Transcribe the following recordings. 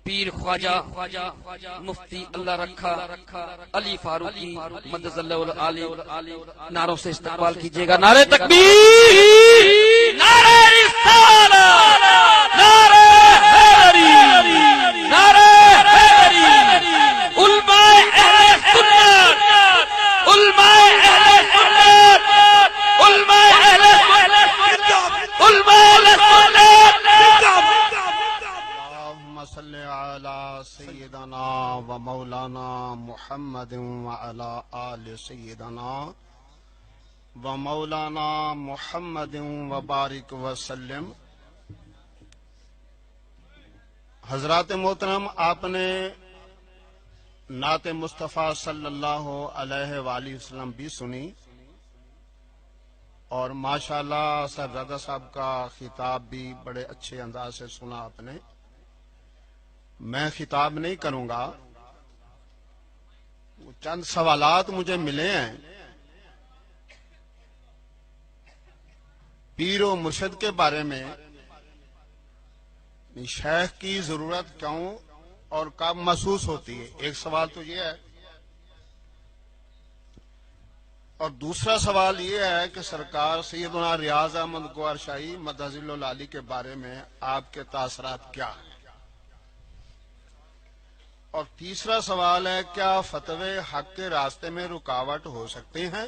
پیر خواجہ مفتی اللہ رکھا علی فاروقی مدد اللہ علی نعروں سے استقبال کیجیے گا. نعرہ تکبیر، نعرہ رسالت، نعرہ حیدری، نعرہ حیدری. علماء اہل سنت، علماء اہل سنت، علماء اہل سنت، علماء اہل سنت. اللهم صل على سيدنا ومولانا محمد وعلى آل سيدنا ومولانا محمد وبارک وسلم. حضرات محترم، آپ نے نعت مصطفیٰ صلی اللہ علیہ وآلہ وسلم بھی سنی، اور ماشاءاللہ صاحب رضا صاحب کا خطاب بھی بڑے اچھے انداز سے سنا آپ نے. میں خطاب نہیں کروں گا، چند سوالات مجھے ملے ہیں. پیر و مرشد کے بارے میں شیخ کی ضرورت کیوں اور کب محسوس ہوتی ہے، ایک سوال تو یہ ہے. اور دوسرا سوال یہ ہے کہ سرکار سیدنا ریاض احمد گوہر شاہی مدحض العالی کے بارے میں آپ کے تاثرات کیا ہیں. اور تیسرا سوال ہے، کیا فتوے حق کے راستے میں رکاوٹ ہو سکتے ہیں.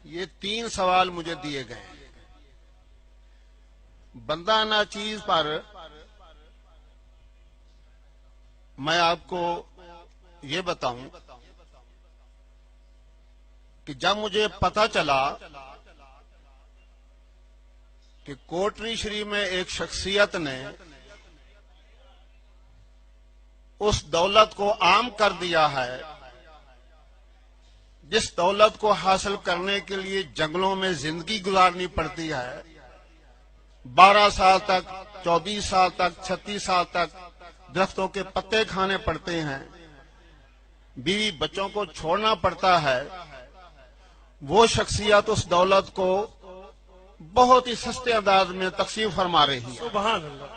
یہ تین سوال مجھے دیے گئے ہیں. بندہ ناچیز پر میں آپ کو یہ بتاؤں کہ جب مجھے پتہ چلا کہ کوٹری شریف میں ایک شخصیت نے اس دولت کو عام کر دیا ہے جس دولت کو حاصل کرنے کے لیے جنگلوں میں زندگی گزارنی پڑتی ہے، 12 سال تک، 24 سال تک، 36 سال تک درختوں کے پتے کھانے پڑتے ہیں، بیوی بچوں کو چھوڑنا پڑتا ہے. وہ شخصیت اس دولت کو بہت ہی سستے انداز میں تقسیم فرما رہی ہے. سبحان اللہ.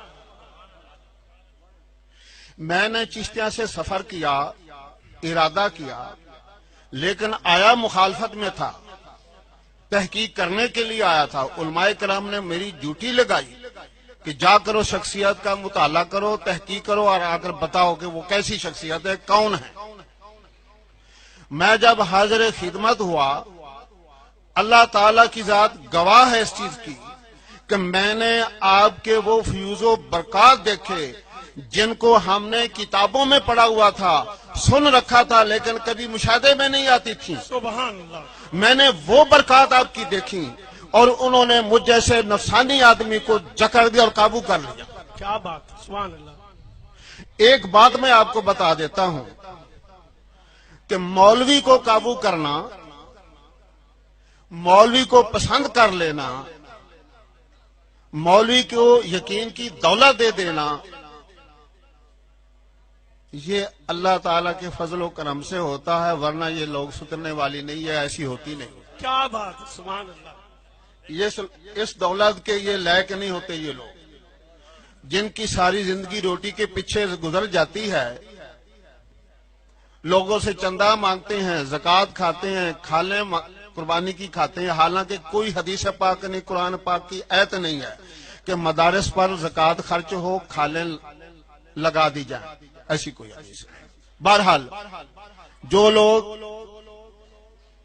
میں نے چشتیاں سے سفر کیا، ارادہ کیا، لیکن آیا مخالفت میں تھا، تحقیق کرنے کے لیے آیا تھا. علماء کرام نے میری ڈیوٹی لگائی کہ جا کرو شخصیت کا مطالعہ کرو، تحقیق کرو اور آ کر بتاؤ کہ وہ کیسی شخصیت ہے، کون ہے. میں جب حاضر خدمت ہوا، اللہ تعالی کی ذات گواہ ہے اس چیز کی کہ میں نے آپ کے وہ فیوز و برکات دیکھے جن کو ہم نے کتابوں میں پڑھا ہوا تھا، سن رکھا تھا، لیکن کبھی مشاہدے میں نہیں آتی تھی. سبحان اللہ. میں نے وہ برکات آپ کی دیکھی اور انہوں نے مجھ جیسے نفسانی آدمی کو جکڑ دیا اور قابو کر لیا. کیا بات، سبحان اللہ. ایک بات میں آپ کو بتا دیتا ہوں کہ مولوی کو قابو کرنا، مولوی کو پسند کر لینا، مولوی کو یقین کی دولت دے دینا، یہ اللہ تعالیٰ کے فضل و کرم سے ہوتا ہے، ورنہ یہ لوگ سترنے والی نہیں ہے، ایسی ہوتی نہیں. کیا بات، سبحان اللہ. اس دولت کے یہ لائق نہیں ہوتے. یہ لوگ جن کی ساری زندگی روٹی کے پیچھے گزر جاتی ہے، لوگوں سے چندہ مانگتے ہیں، زکوٰۃ کھاتے ہیں، کھالیں قربانی کی کھاتے ہیں، حالانکہ کوئی حدیث پاک نہیں، قرآن پاک کی آیت نہیں ہے کہ مدارس پر زکوٰۃ خرچ ہو، کھالیں لگا دی جائیں، ایسی کوئی حدیث نہیں. بہرحال جو لوگ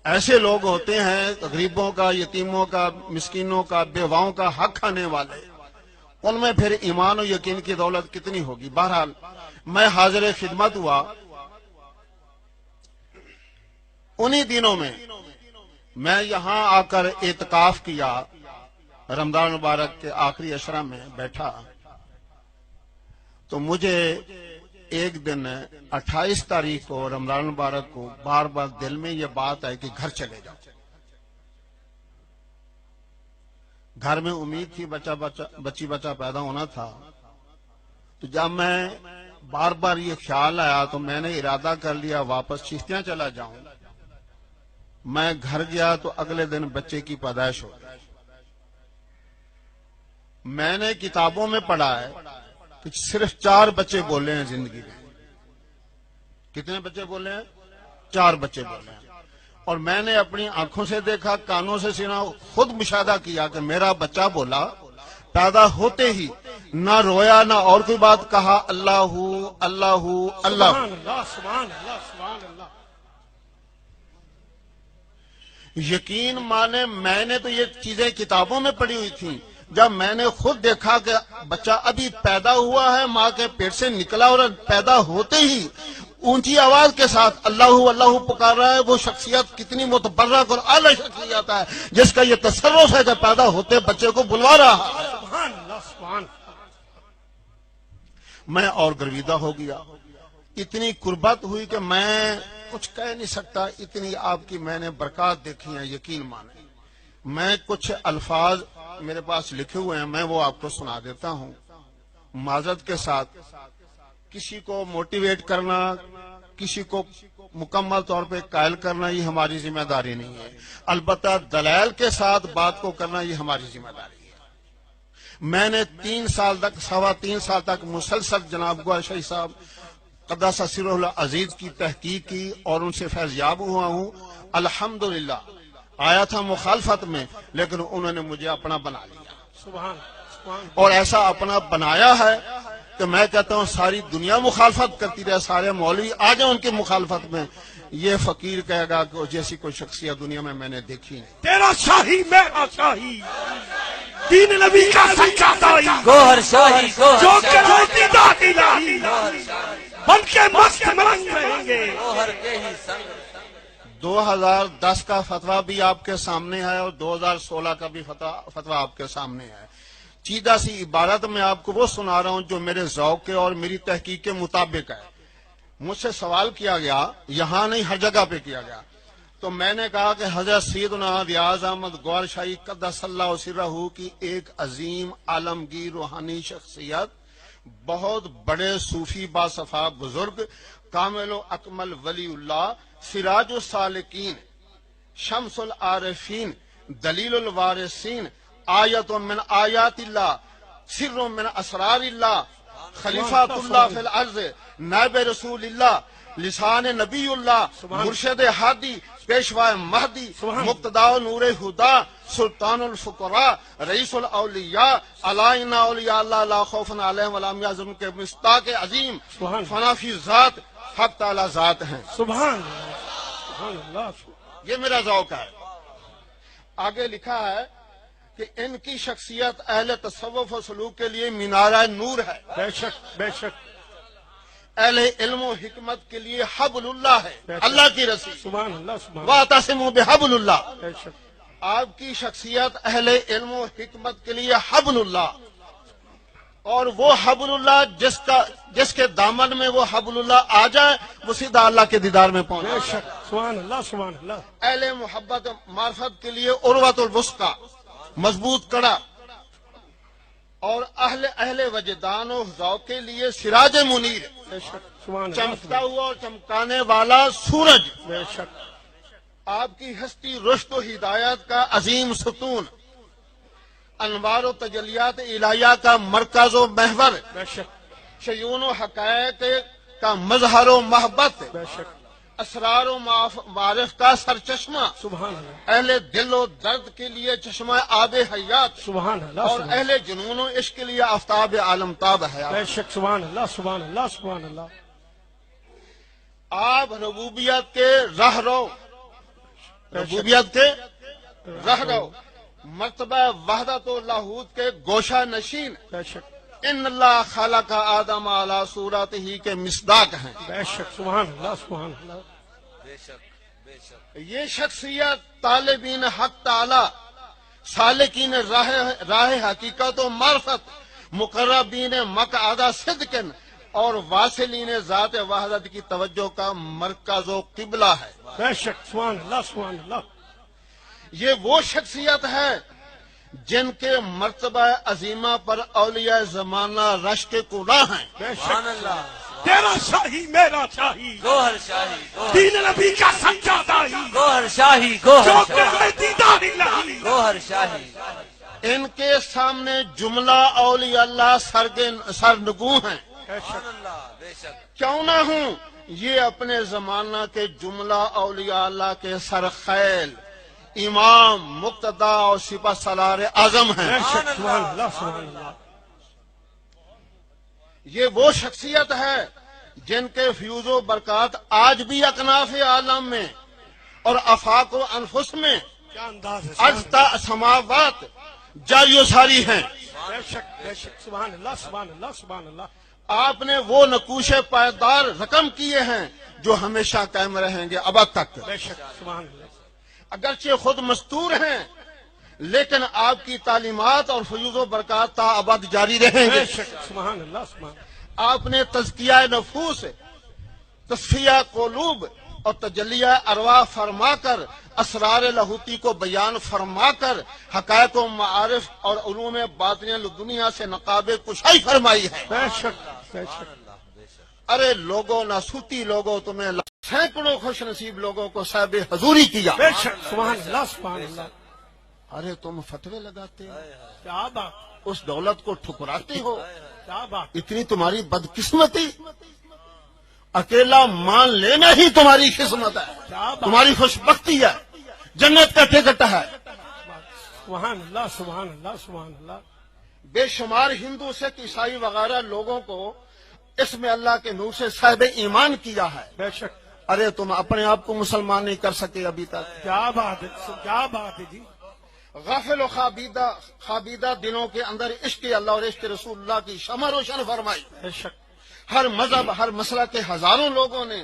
ایسے لوگ ہوتے ہیں غریبوں کا، یتیموں کا، مسکینوں کا، بیواؤں کا حق کھانے والے، ان میں پھر ایمان و یقین کی دولت کتنی ہوگی. بہرحال میں حاضر خدمت ہوا. انہی دنوں میں یہاں آ کر اعتکاف کیا، رمضان مبارک کے آخری عشرہ میں بیٹھا، تو مجھے ایک دن 28 تاریخ کو رمضان مبارک کو بار بار دل میں یہ بات ہے کہ گھر چلے جاؤ. گھر میں امید تھی، بچی بچہ پیدا ہونا تھا. تو جب میں بار بار یہ خیال آیا تو میں نے ارادہ کر لیا واپس چشتیاں چلا جاؤں. میں گھر گیا تو اگلے دن بچے کی پیدائش ہو گئی. میں نے کتابوں میں پڑھا ہے کہ صرف 4 بچے بولے ہیں زندگی میں. کتنے بچے بولے ہیں؟ 4 بچے بولے ہیں. اور میں نے اپنی آنکھوں سے دیکھا، کانوں سے سنا، خود مشاہدہ کیا کہ میرا بچہ بولا پیدا ہوتے ہی نہ رویا نہ اور کوئی بات کہا، اللہ اللہ اللہ. سبحان اللہ سبحان اللہ سبحان اللہ. یقین مانے میں نے تو یہ چیزیں کتابوں میں پڑھی ہوئی تھیں، جب میں نے خود دیکھا کہ بچہ ابھی پیدا ہوا ہے، ماں کے پیٹ سے نکلا اور پیدا ہوتے ہی اونچی آواز کے ساتھ اللہ اللہ پکار رہا ہے، وہ شخصیت کتنی متبرک اور اعلی شخصیت ہے جس کا یہ تصرف ہے کہ پیدا ہوتے بچے کو بلوا رہا ہے. سبحان اللہ سبحان اللہ. میں اور گرویدہ ہو گیا. اتنی قربت ہوئی کہ میں کچھ کہہ نہیں سکتا، اتنی آپ کی میں نے برکات دیکھی ہیں. یقین مانیں میں کچھ الفاظ میرے پاس لکھے ہوئے ہیں، میں وہ آپ کو سنا دیتا ہوں معذرت کے ساتھ. کسی کو موٹیویٹ کرنا، کسی کو مکمل طور پہ قائل کرنا یہ ہماری ذمہ داری نہیں ہے، البتہ دلائل کے ساتھ بات کو کرنا یہ ہماری ذمہ داری ہے. میں نے 3 سال تک، 3.25 سال تک مسلسل جناب گوہر شاہی صاحب قدس سرہ العزیز کی تحقیق کی اور ان سے فیضیاب ہوا ہوں. الحمدللہ آیا تھا مخالفت میں، لیکن انہوں نے مجھے اپنا بنا لیا، سبحان سبحان. اور ایسا اپنا بنایا ہے کہ میں کہتا ہوں ساری دنیا مخالفت کرتی رہے، سارے مولوی آ جائیں ان کی مخالفت میں، یہ فقیر کہے گا کہ جیسی کوئی شخصیت دنیا میں نے دیکھی نہیں. تیرا شاہی میرا شاہی، دین نبی کا سچا دائی، گوہر شاہی جو کہ روتی داتی لاہی بن کے مست ملنگ رہیں گے. گوہر کے ہی سنگ. 2010 کا فتویٰ بھی آپ کے سامنے ہے اور 2016 کا بھی فتویٰ آپ کے سامنے ہے. چیدہ سی عبارت میں آپ کو وہ سنا رہا ہوں جو میرے ذوق کے اور میری تحقیق کے مطابق ہے. مجھ سے سوال کیا گیا، یہاں نہیں ہر جگہ پہ کیا گیا، تو میں نے کہا کہ حضرت سیدنا ریاض احمد گوہر شاہی قدس اللہ سرہ کی ایک عظیم عالمگیر روحانی شخصیت، بہت بڑے صوفی باصفا بزرگ، کامل و اکمل ولی اللہ، سراج السالکین، شمس العارفین، دلیل الوارثین، آیت من آیات اللہ، سر من اسرار اللہ، خلیفۃ اللہ فی الارض، نائب رسول اللہ، لسان نبی اللہ، مرشد ہادی، پیشوا مہدی، مقتدا نور ہدا، سلطان الفقراء، رئیس الاولیاء، علائنا اولیاء اللہ لا خوف علیہم ولا هم يحزنون کے مصداق عظیم، فنا فی ذات، حق تعالی ذات ہیں. سبحان اللہ سبحان اللہ. یہ میرا ذوق ہے. آگے لکھا ہے کہ ان کی شخصیت اہل تصوف و سلوک کے لیے مینارہ نور ہے، بے شک بے شک. اہل علم و حکمت کے لیے حبل اللہ ہے، اللہ کی رسی. سبحان اللہ سبحان واعتصموا بحبل اللہ. بے شک. آپ کی شخصیت اہل علم و حکمت کے لیے حبل اللہ، اور وہ حبل اللہ جس کے دامن میں وہ حبل اللہ آ جائے وہ سیدھا اللہ کے دیدار میں پہنچ بے جائے. شک. سبحان اللہ سبحان اللہ. اہل محبت معرفت کے لیے عروۃ الوثقی، مضبوط کڑا، اور اہل وجدان و ذوق کے لیے سراج منیر، بے شک. سبحان اللہ چمکتا ہوا اور چمکانے والا سورج. بے شک. آپ کی ہستی رشد و ہدایت کا عظیم ستون، انوار و تجلیات الہیہ کا مرکز و محور، بے شک. شیون و حقائق کا مظہر و محبت، بے شک. اسرار و معارف کا سرچشمہ، سبحان اللہ اہل دل و درد کے لیے چشمہ آب حیات، سبحان اللہ. اور اہل جنون و عشق کے لیے آفتاب عالم تاب ہے. بے شک. سبحان اللہ سبحان اللہ سبحان اللہ. آپ ربوبیت کے رہ رو، ربوبیت کے رہ رو، مرتبہ وحدت و لاہوت کے گوشہ نشین، بے شک. ان اللہ خالق آدم علی صورتہ کے مصداق ہیں. بے شک. سبحان اللہ سبحان اللہ. بے شک بے شک. یہ شخصیت طالبین حق تعالی، سالکین راہ حقیقت و معرفت، مقربین مقعد صدق اور واصلین ذات وحدت کی توجہ کا مرکز و قبلہ ہے. بے شک. سبحان اللہ سبحان اللہ. یہ وہ شخصیت ہے جن کے مرتبہ عظیمہ پر اولیاء زمانہ رش کے کوڑا ہیں. بے شک. سبحان اللہ. تیرا شاہی میرا شاہی، گوہر شاہی گوہر. دین نبی کا سچا دائی، گوہر شاہی جو گوہر کہ شاہی. روتی داتی لاہی گوہر شاہی. ان کے سامنے جملہ اولیاء اللہ سرنگو ہیں، سبحان اللہ بے شک کیوں نہ ہوں، یہ اپنے زمانہ کے جملہ اولیاء اللہ کے سرخیل امام مقتدا اور سپہ سالار اعظم ہیں۔ سبحان اللہ سبحان اللہ۔ یہ وہ شخصیت ہے جن کے فیوز و برکات آج بھی اکناف عالم میں اور افاق و انفس میں کیا انداز ہے، اجتا سماوات جاری و ساری ہیں۔ بے شک بے شک، سبحان اللہ سبحان اللہ سبحان اللہ۔ آپ نے وہ نقوش پائیدار رقم کیے ہیں جو ہمیشہ قائم رہیں گے ابد تک۔ بے شک سبحان اللہ۔ اگرچہ خود مستور ہیں لیکن آپ کی تعلیمات اور فیوز و برکات تا ابد جاری رہیں گے۔ بے شک سبحان اللہ سبحان اللہ۔ آپ نے تزکیہ نفوس، تصفیہ قلوب اور تجلیہ ارواح فرما کر اسرار لاہوتی کو بیان فرما کر حقائق و معارف اور علوم باطنیہ دنیا سے نقاب کشائی فرمائی ہے۔ بے شک بے شک۔ ارے لوگوں ناسوتی لوگوں، تمہیں سینکڑوں خوش نصیب لوگوں کو صاحب حضوری کیا۔ بے شک سبحان اللہ سبحان اللہ۔ ارے تم فتوے لگاتے ہو، کیا بات، اس دولت کو ٹھکراتے ہو، کیا بات، اتنی تمہاری بدقسمتی، اکیلا مان لینا ہی تمہاری قسمت ہے، کیا بات، تمہاری خوش بختی ہے، جنت کا ٹکٹ ہے۔ سبحان اللہ سبحان اللہ سبحان اللہ۔ بے شمار ہندو سکھ عیسائی وغیرہ لوگوں کو اس میں اللہ کے نور سے صاحب ایمان کیا ہے۔ بے شک، ارے تم اپنے آپ کو مسلمان نہیں کر سکے ابھی تک۔ کیا بات ہے، کیا بات ہے جی۔ غافل و خابیدہ دلوں کے اندر عشق اللہ اور عشق رسول اللہ کی شمع روشن فرمائی۔ بے شک، ہر مذہب، ہر مسئلہ کے ہزاروں لوگوں نے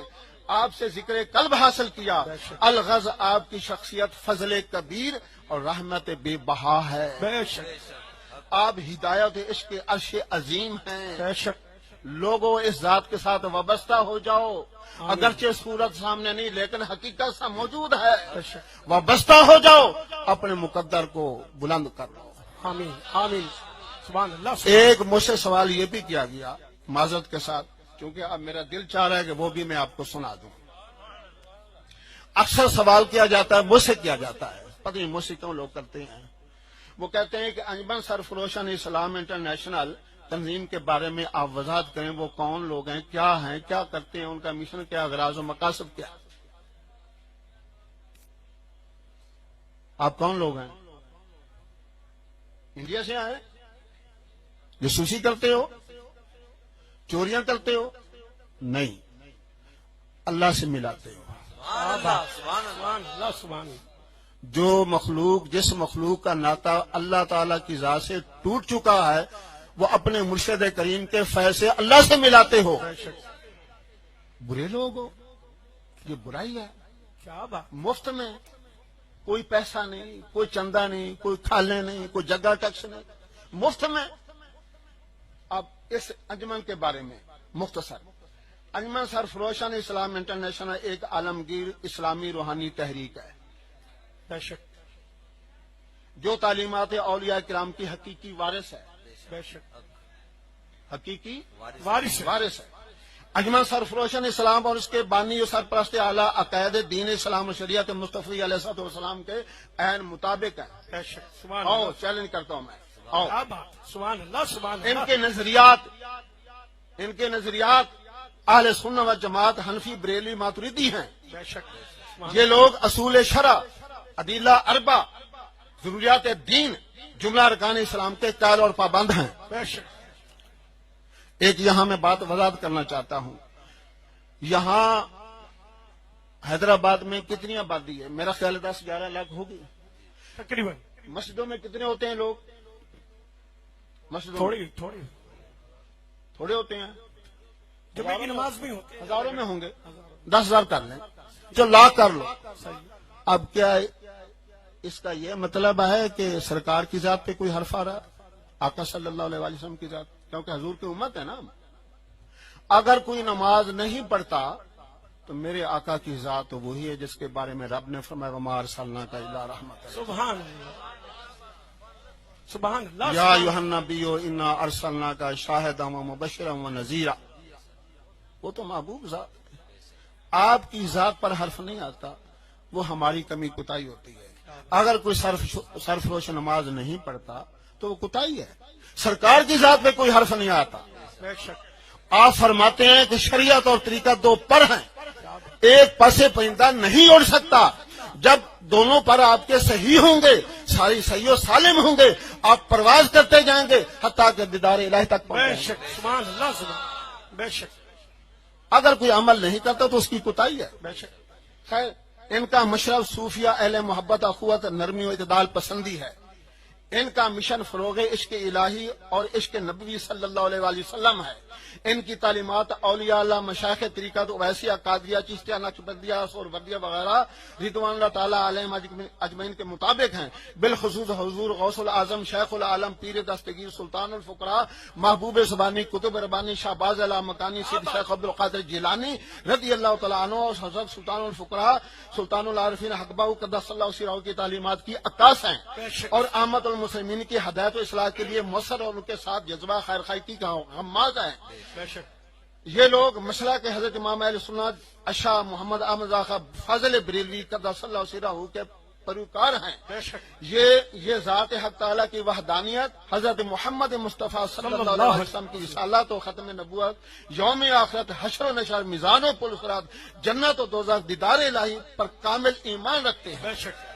آپ سے ذکر قلب حاصل کیا۔ الغرض آپ کی شخصیت فضل کبیر اور رحمت بے بہا ہے۔ بے شک، آپ ہدایت عشق عرش عظیم ہیں۔ بے شک، لوگوں اس ذات کے ساتھ وابستہ ہو جاؤ، اگرچہ صورت سامنے نہیں لیکن حقیقت سا موجود ہے۔ بے شک، وابستہ ہو جاؤ، اپنے مقدر کو بلند کر لو۔ آمین آمین، سبحان اللہ سبحان ایک مجھ سے سوال یہ بھی کیا گیا معذرت کے ساتھ، کیونکہ اب میرا دل چاہ رہا ہے کہ وہ بھی میں آپ کو سنا دوں۔ اکثر سوال کیا جاتا ہے، مجھ سے کیا جاتا ہے، پتہ نہیں مجھ سے کیوں لوگ کرتے ہیں۔ وہ کہتے ہیں کہ انجمن سرفروشان اسلام انٹرنیشنل تنظیم کے بارے میں آپ وضاحت کریں، وہ کون لوگ ہیں، کیا کرتے ہیں، ان کا مشن کیا، اغراض و مقاصد کیا۔ آپ کون لوگ ہیں؟ انڈیا سے آئے؟ جاسوسی کرتے ہو، چوریاں کرتے ہو؟ نہیں، اللہ سے ملاتے ہو۔ سبحان اللہ سبحان اللہ سبحان اللہ سبحان اللہ۔ جو مخلوق، جس مخلوق کا ناطہ اللہ تعالیٰ کی ذات سے ٹوٹ چکا ہے، وہ اپنے مرشد کریم کے فیض سے اللہ سے ملاتے ہو۔ بے شک، برے لوگ ہو، یہ برائی ہے۔ کیا بات، مفت میں، کوئی پیسہ نہیں، کوئی چندہ نہیں، کوئی کھالے نہیں، کوئی جگہ ٹیکس نہیں، مفت میں۔ اب اس انجمن کے بارے میں مختصر، انجمن سرفروشان اسلام انٹرنیشنل ایک عالمگیر اسلامی روحانی تحریک ہے بے شک، جو تعلیمات اولیاء کرام کی حقیقی وارث ہے، بے شک، حقیقی وارث ہے۔ وارث ہے۔ انجمن سرفروشان اسلام اور اس کے بانی و سرپرست اعلیٰ عقائد دین اسلام و شریعت مصطفی علیہ السلام کے عین مطابق ہے۔ بے شک، سبحان آؤ اللہ، چیلنج کرتا ہوں میں، آؤ۔ کیا بات، سبحان اللہ سبحان ان اللہ۔ کے نظریات اہل سنت و جماعت حنفی بریلی ماتریدی ہیں۔ بے شک، سبحان یہ لوگ اصول شرع، ادلہ اربع، ضروریات دین، جملہ ارکان اسلام کے قائل اور پابند ہیں۔ اللہ، بے شک، ایک یہاں میں بات وضاحت کرنا چاہتا ہوں، یہاں حیدرآباد میں کتنی آبادی ہے؟ میرا خیال ہے 10-11 لاکھ ہوگی۔ تقریباً مسجدوں میں کتنے ہوتے ہیں لوگ؟ مسجدوں میں تھوڑی تھوڑی تھوڑے ہوتے ہیں، جمعے کی نماز بھی ہوتی ہے، ہزاروں میں ہوں گے، 10,000 کر لیں، جو لاکھ کر لو۔ اب کیا اس کا یہ مطلب ہے کہ سرکار کی ذات پہ کوئی حرف آ رہا؟ آقا صلی اللہ علیہ وسلم کی ذات، کیونکہ حضور کی امت ہے نا۔ اگر کوئی نماز نہیں پڑھتا تو میرے آقا کی ذات تو وہی ہے جس کے بارے میں رب نے فرمایا وما ارسلناک الا رحمۃ سبحان اللہ، سبحان اللہ، یا ایھا النبی انا ارسلناک شاہدا ومبشرا ونذیرا۔ وہ تو محبوب ذات ہے، آپ کی ذات پر حرف نہیں آتا، وہ ہماری کمی کوتاہی ہوتی ہے۔ اگر کوئی سرفروش نماز نہیں پڑھتا تو وہ کوتاہی ہے. سرکار کی ذات پہ کوئی حرف نہیں آتا. بے شک. آپ فرماتے ہیں کہ شریعت اور طریقہ دو پر ہیں, ایک پر سے پرندہ نہیں اڑ سکتا. جب دونوں پر آپ کے صحیح ہوں گے, ساری صحیح و سالم ہوں گے, آپ پرواز کرتے جائیں گے حتیٰ کہ دیدار الہی تک بے پہنچیں گے. شک. سبحان اللہ. سبحان. بے شک. اگر کوئی عمل نہیں کرتا تو اس کی کوتاہی ہے. بے شک. خیر, ان کا مشرب صوفیہ اہل محبت اخوت نرمی و اعتدال پسندی ہے. ان کا مشن فروغ عشق الہی اور عشق نبوی صلی اللہ علیہ وآلہ وسلم ہے. ان کی تعلیمات اولیاء اللہ مشائخ طریقت اویسیہ قادریہ چشتیہ نقشبندیہ سہروردیہ وغیرہ رضوان اللہ تعالیٰ علیہم اجمعین کے مطابق ہیں. بالخصوص حضور غوث العظم شیخ العالم پیر دستگیر سلطان الفقراء محبوب زبانی قطب ربانی شہباز علا مکانی سید شیخ عبد القادر جیلانی رضی اللہ تعالیٰ عنہ اور حضرت سلطان الفقراء سلطان العارفین حقبہ قدس اللہ سیرہ کی تعلیمات کی عکاس ہیں اور آمد المسلمین کی ہدایت و اصلاح کے لیے مؤثر اور ان کے ساتھ جذبہ خیر خواہی کا غماز ہیں. بے شک. یہ لوگ مسئلہ کے حضرت امام اہل سنت اشاہ محمد احمد آقا فاضل بریلوی قدس اللہ سیرہ کے پیروکار ہیں. بے شک. یہ ذات حق تعالیٰ کی وحدانیت, حضرت محمد مصطفیٰ صلی اللہ علیہ وسلم کی رسالت و ختم نبوت, یوم آخرت, حشر و نشر, میزان و پل صراط, جنت و دوزخ, دیدار الہی پر کامل ایمان رکھتے ہیں. بے شک.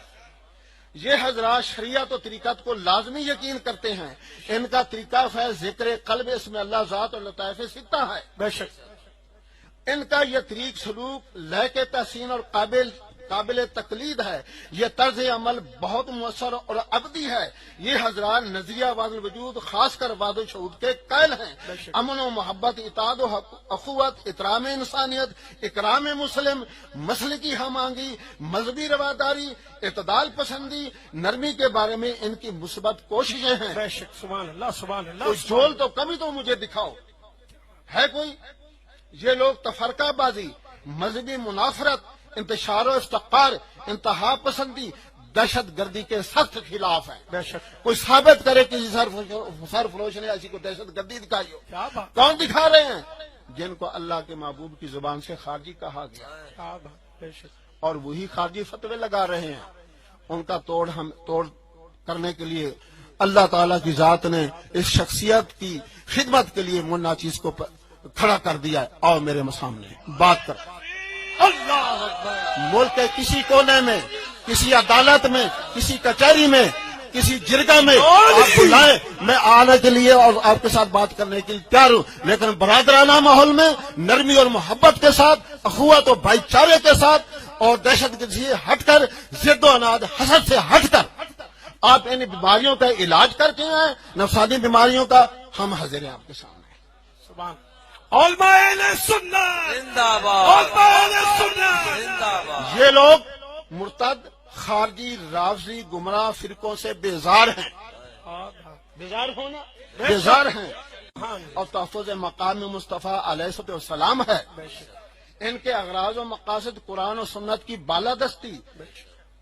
یہ حضرات شریعت و طریقت کو لازمی یقین کرتے ہیں. ان کا طریقہ فیض ذکر قلب اس میں اللہ ذات اور لطائف ستہ ہے. بے شک. ان کا یہ طریق سلوک لے کے تحسین اور قابل تقلید ہے. یہ طرز عمل بہت مؤثر اور ابدی ہے. یہ حضرات نظریہ واد الوجود خاص کر واد الشہود کے قائل ہیں. امن و محبت, اتحاد و اخوت, احترام انسانیت, اکرام مسلم, مسلکی ہم آہنگی, مذہبی رواداری, اعتدال پسندی, نرمی کے بارے میں ان کی مثبت کوششیں ہیں. بے شک. سبحان اللہ. سبحان اللہ. کوئی جھول تو کمی تو مجھے دکھاؤ ہے کوئی. یہ لوگ تفرقہ بازی, مذہبی منافرت, انتشار و افتقار, انتہا پسندی, دہشت گردی کے سخت خلاف ہیں. بے شک. کوئی ثابت کرے کہ سرفروش نے ایسی کو دہشت گردی دکھائی ہو. کیا بات. کون دکھا رہے ہیں؟ جن کو اللہ کے محبوب کی زبان سے خارجی کہا گیا کیا بات. بے شک. اور وہی خارجی فتوے لگا رہے ہیں. ان کا توڑ کرنے کے لیے اللہ تعالیٰ کی ذات نے اس شخصیت کی خدمت کے لیے منا چیز کو کھڑا کر دیا ہے. اور میرے سامنے بات کر, اللہ اکبر. ملک کے کسی کونے میں, کسی عدالت میں, کسی کچہری میں, کسی جرگہ میں آپ بلائیں, میں آنے کے لیے اور آپ کے ساتھ بات کرنے کے لیے تیار ہوں. لیکن برادرانہ ماحول میں نرمی اور محبت کے ساتھ, اخوت اور بھائی چارے کے ساتھ, اور دہشت گردی سے ہٹ کر, ضد و اناد حسد سے ہٹ کر آپ ان بیماریوں کا علاج کر کے آئیں, نفسانی بیماریوں کا. ہم حاضر ہیں آپ کے سامنے. سبحان. علماء اہل سنت زندہ باد. علماء اہل سنت زندہ باد. یہ لوگ مرتد, خارجی, رافضی, گمراہ فرقوں سے بیزار ہیں. بیزار ہونا. بیزار ہیں اور تحفظ مقام مصطفیٰ علیہ السلام ہے. بے شک. ان کے اغراض و مقاصد قرآن و سنت کی بالادستی,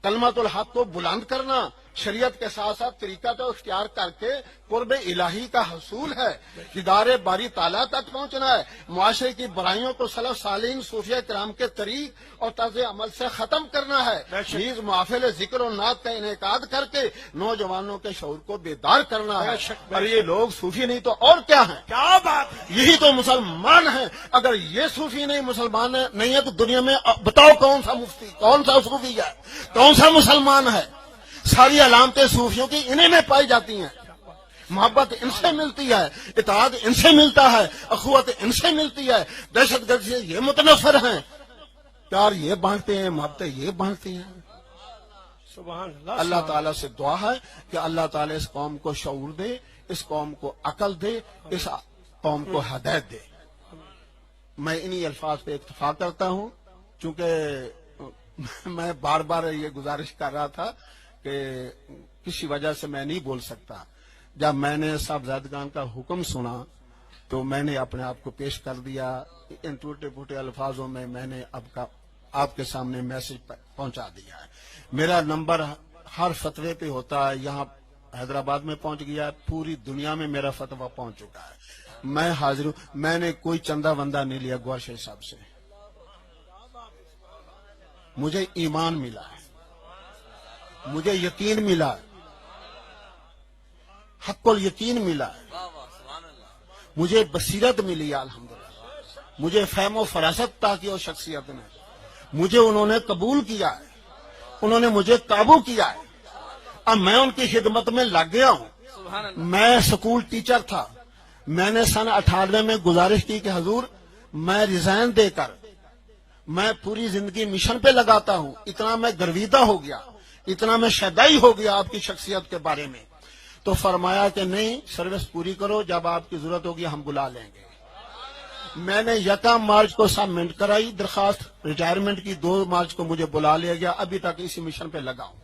کلمت الحق کو بلند کرنا, شریعت کے ساتھ ساتھ طریقہ تو اختیار کر کے قرب الہی کا حصول ہے. دیدار باری تعالیٰ تک پہنچنا ہے. معاشرے کی برائیوں کو سلف صالحین صوفیہ کرام کے طریق اور طرز عمل سے ختم کرنا ہے. نیز محافل ذکر و نعت کا انعقاد کر کے نوجوانوں کے شعور کو بیدار کرنا ہے. اور یہ لوگ صوفی نہیں تو اور کیا ہیں؟ کیا بات. یہی تو مسلمان ہیں. اگر یہ صوفی نہیں, مسلمان نہیں ہے, تو دنیا میں بتاؤ کون سا مفتی, کون سا صوفی ہے, کون سا مسلمان ہے؟ ساری علامتیں صوفیوں کی انہیں میں پائی جاتی ہیں. محبت ان سے ملتی ہے, اتحاد ان سے ملتا ہے, اخوت ان سے ملتی ہے. دہشت گردی سے یہ متنفر ہیں, پیار یہ بانٹتے ہیں, محبتیں یہ بانٹتے ہیں. سبحان اللہ. اللہ تعالیٰ سے دعا ہے کہ اللہ تعالیٰ اس قوم کو شعور دے, اس قوم کو عقل دے, اس قوم کو ہدایت دے. میں انہی الفاظ پہ اکتفا کرتا ہوں, چونکہ میں بار بار یہ گزارش کر رہا تھا کہ کسی وجہ سے میں نہیں بول سکتا. جب میں نے صاحبزادگان کا حکم سنا تو میں نے اپنے آپ کو پیش کر دیا. ان ٹوٹے پھوٹے الفاظوں میں میں نے آپ کے سامنے میسج پہنچا دیا ہے. میرا نمبر ہر فتوے پہ ہوتا ہے. یہاں حیدرآباد میں پہنچ گیا, پوری دنیا میں میرا فتویٰ پہنچ چکا ہے. میں حاضر ہوں. میں نے کوئی چندہ وندہ نہیں لیا گوھر شاہ صاحب سے. مجھے ایمان ملا ہے. مجھے یقین ملا ہے، حق الیقین ملا ہے، واہ واہ سبحان اللہ مجھے بصیرت ملی ہے الحمدللہ، مجھے فہم و فراست عطا کی اور شخصیت نے، مجھے انہوں نے قبول کیا ہے، انہوں نے مجھے قابو کیا ہے، اب میں ان کی خدمت میں لگ گیا ہوں۔ سبحان اللہ میں سکول ٹیچر تھا، میں نے سن 98 میں گزارش کی کہ حضور میں ریزائن دے کر میں پوری زندگی مشن پہ لگاتا ہوں، اتنا میں گرویدہ ہو گیا، اتنا میں شیدائی ہو گیا آپ کی شخصیت کے بارے میں۔ تو فرمایا کہ نہیں، سروس پوری کرو، جب آپ کی ضرورت ہوگی ہم بلا لیں گے۔ میں نے 1 مارچ کو سبمٹ کرائی درخواست ریٹائرمنٹ کی، 2 مارچ کو مجھے بلا لیا گیا، ابھی تک اسی مشن پہ لگا ہوں۔